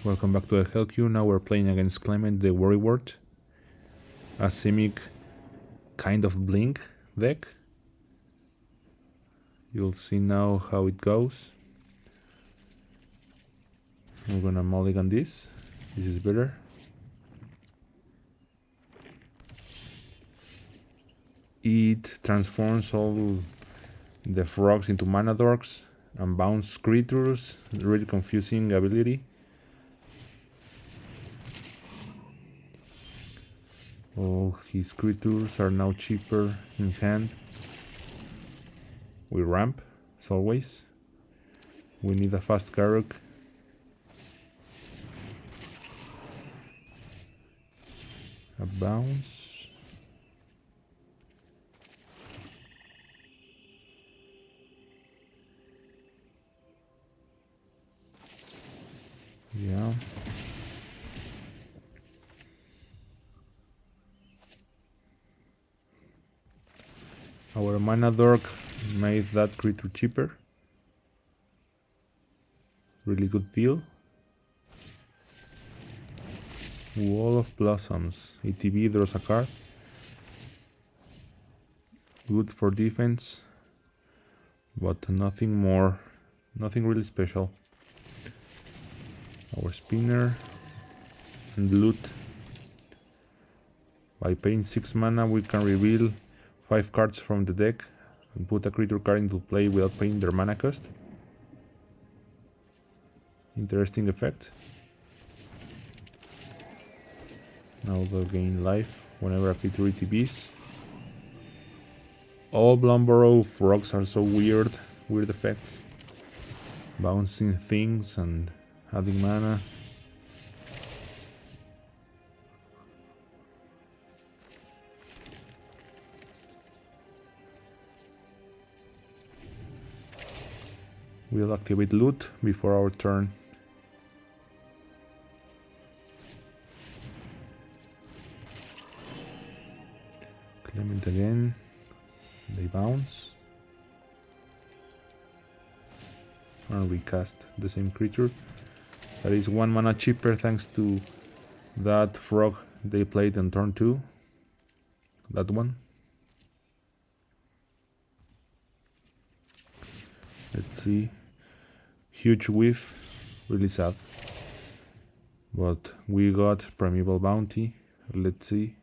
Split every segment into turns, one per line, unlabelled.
Welcome back to the Hell Queue. Now we're playing against Clement the Worrywart. A Simic kind of blink deck. You'll see now how it goes. We're gonna mulligan this. This is better. It transforms all the frogs into mana dorks and bounce creatures. Really confusing ability. All his creatures are now cheaper in hand. We ramp, as always. We need a fast Garruk. A bounce. Yeah. Our mana dork made that creature cheaper. Really good deal. Wall of Blossoms. ATB draws a card. Good for defense, but nothing more. Nothing really special. Our spinner and loot. By paying 6 mana, we can reveal 5 cards from the deck and put a creature card into play without paying their mana cost. Interesting effect. Now they'll gain life whenever a creature ETBs. All Blumburrow frogs are so weird effects. Bouncing things and adding mana. We'll activate loot before our turn. Clement again. They bounce. And recast the same creature. That is 1 mana cheaper thanks to that frog they played on turn 2. That one. Let's see. Huge whiff. Really sad. But we got Primeval Bounty. Let's see.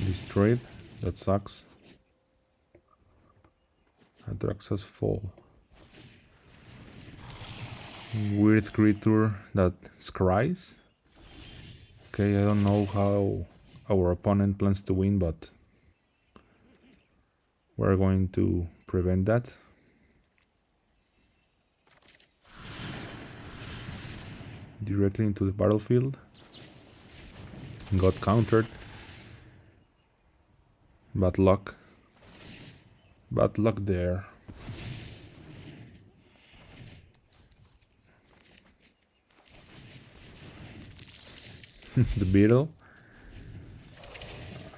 Destroyed. That sucks. Atraxas Fall. Weird creature that scries. Okay, I don't know how our opponent plans to win, but we're going to prevent that. Directly into the battlefield. Got countered. Bad luck. Bad luck there. The beetle.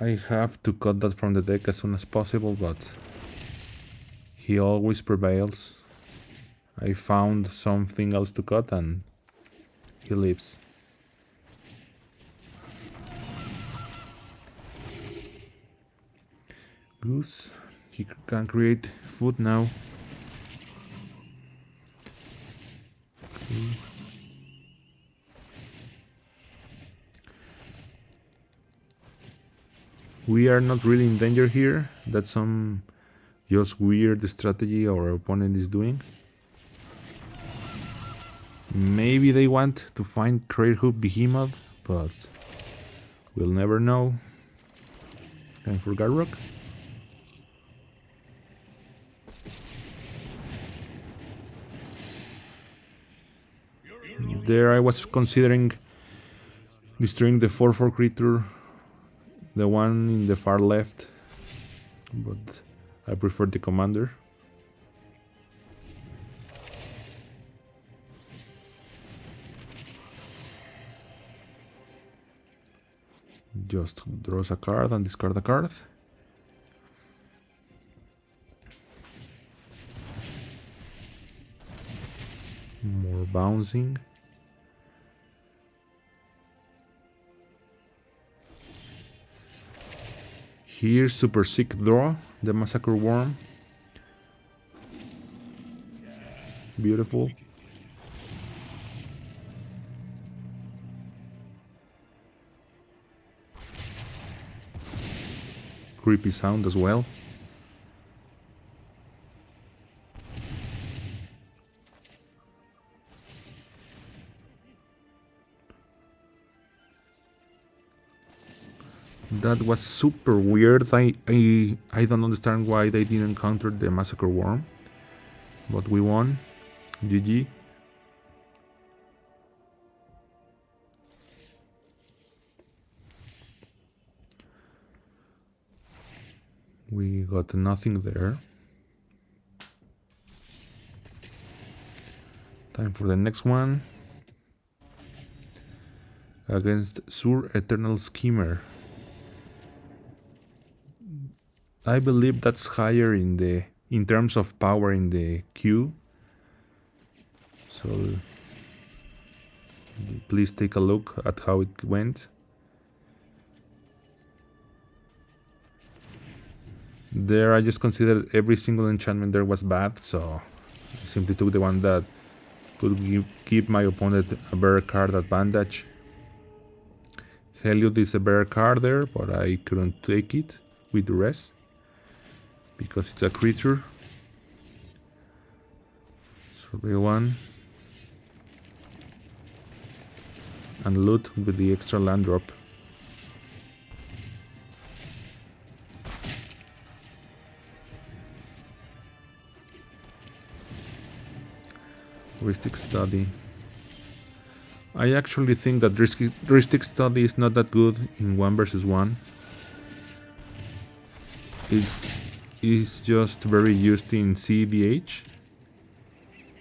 I have to cut that from the deck as soon as possible, but he always prevails. I found something else to cut and he lives. Goose. He can create food now. Okay. We are not really in danger here. That's some just weird strategy our opponent is doing. Maybe they want to find Trade Hoop Behemoth, but we'll never know. Time for Garruk. There I was considering destroying the 4/4 creature, the one in the far left, but I prefer the commander. Just draws a card and discard a card. More bouncing. Here, super sick draw, the Massacre Worm. Beautiful. Creepy sound as well. That was super weird. I don't understand why they didn't counter the Massacre Worm. But we won. GG. We got nothing there. Time for the next one. Against Sur Eternal Schemer. I believe that's higher in terms of power in the queue. So please take a look at how it went. There I just considered every single enchantment there was bad, so I simply took the one that could give my opponent a better card advantage. Heliod is a better card there, but I couldn't take it with the rest because it's a creature. Survey 1 and loot with the extra land drop. Heuristic Study. I actually think that Heuristic Study is not that good in 1 versus 1. It's just very used in CEDH,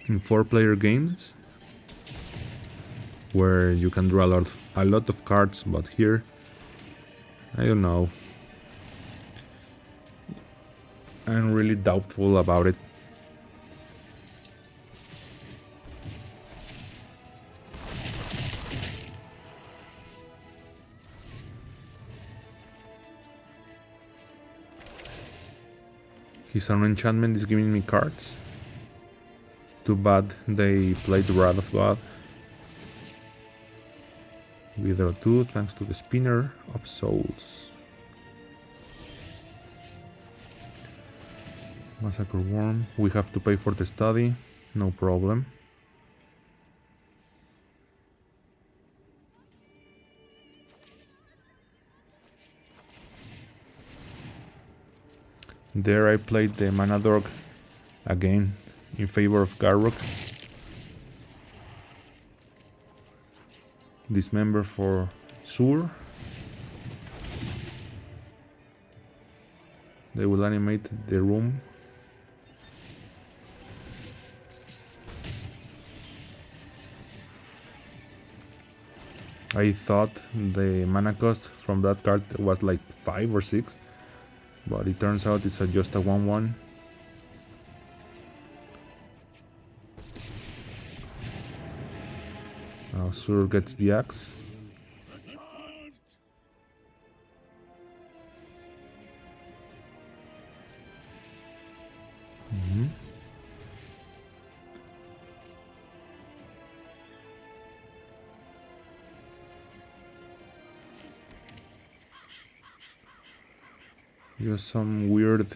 in 4-player games, where you can draw a lot of cards, but here, I don't know. I'm really doubtful about it. His own enchantment is giving me cards. Too bad they played Wrath of God. We draw 2 thanks to the Spinner of Souls. Massacre Worm. We have to pay for the study. No problem. There I played the Mana Dog again in favor of Garrock. Dismember for Sur. They will animate the room. I thought the mana cost from that card was like 5 or 6. But it turns out it's just a 1/1. Now Sur gets the axe. Use some weird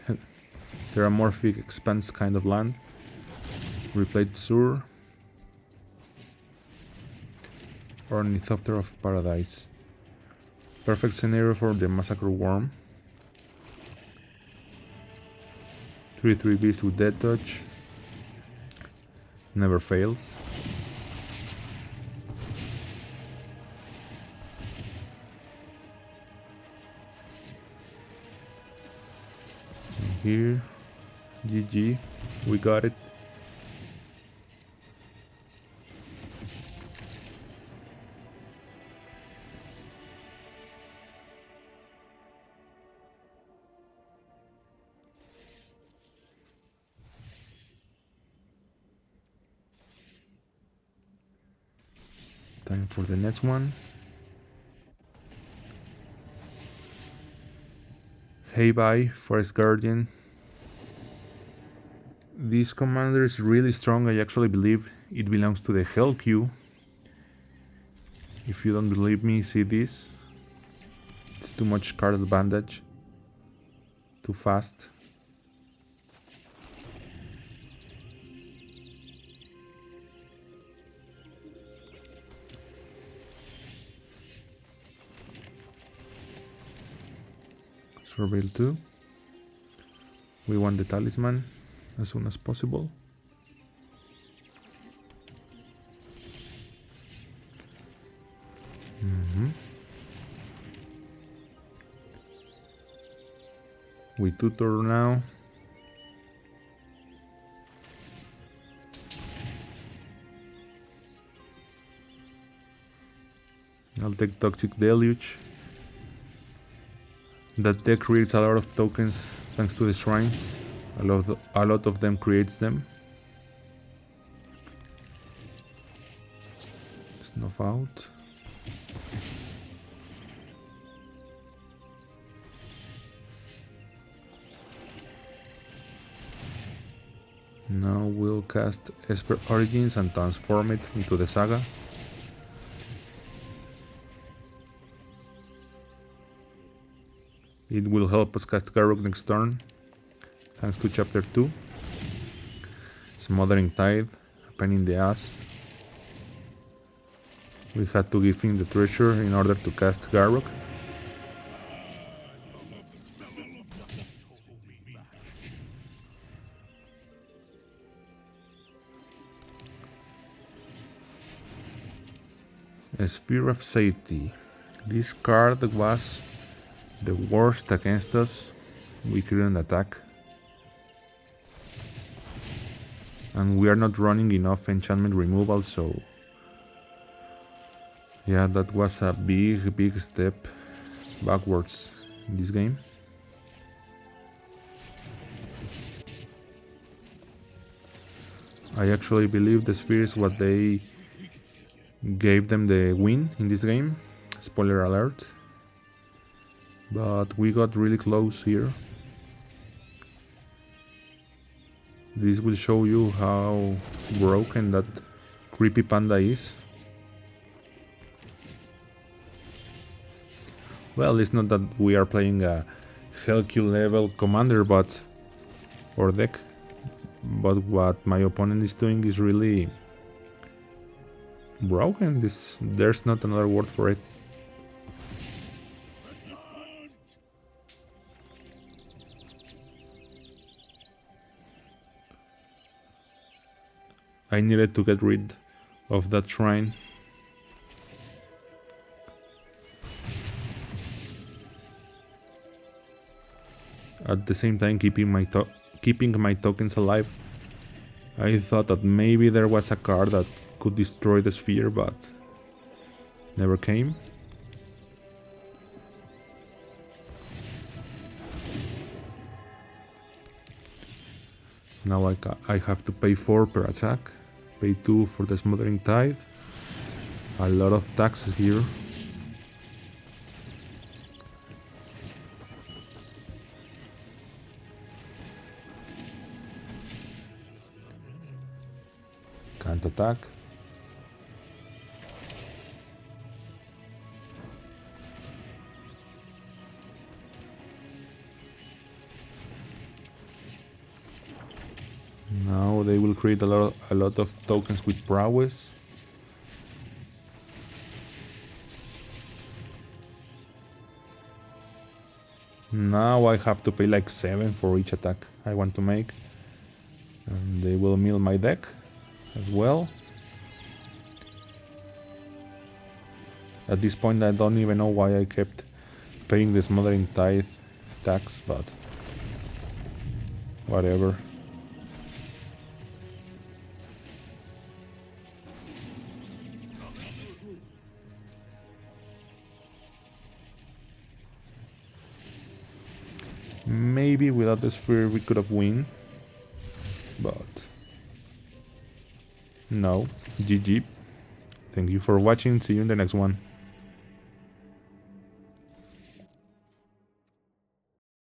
Terramorphic Expanse kind of land. Replayed Sur. Ornithopter of Paradise. Perfect scenario for the Massacre Worm. 3/3 beast with Death Touch. Never fails. Here, GG, we got it. Time for the next one. Hey bye, Forest Guardian. This commander is really strong. I actually believe it belongs to the Hell queue. If you don't believe me, see this. It's too much card advantage. Too fast. Surveil 2. We want the talisman as soon as possible. We tutor now. I'll take Toxic Deluge. That deck creates a lot of tokens thanks to the shrines. A lot of them creates them. Snuff out. Now we'll cast Esper Origins and transform it into the Saga. It will help us cast Garruk next turn, thanks to Chapter 2. Smothering Tide, a pain in the ass. We had to give him the treasure in order to cast Garruk. A Sphere of Safety. This card was the worst against us. We couldn't attack. And we are not running enough enchantment removal, so yeah, that was a big step backwards in this game. I actually believe the Sphere is what they gave them the win in this game. Spoiler alert. But we got really close here. This will show you how broken that creepy panda is. Well, it's not that we are playing a Hellkill level commander or deck, but what my opponent is doing is really broken. There's not another word for it. I needed to get rid of that shrine. At the same time keeping my tokens alive. I thought that maybe there was a card that could destroy the Sphere, but never came. Now I have to pay 4 per attack, pay 2 for the Smothering Tide. A lot of taxes here. Can't attack. Now they will create a lot of tokens with prowess. Now I have to pay like 7 for each attack I want to make. And they will mill my deck as well. At this point I don't even know why I kept paying the Smothering Tide tax, but whatever. Maybe without the Sphere we could have won, but no, GG. Thank you for watching. See you in the next one.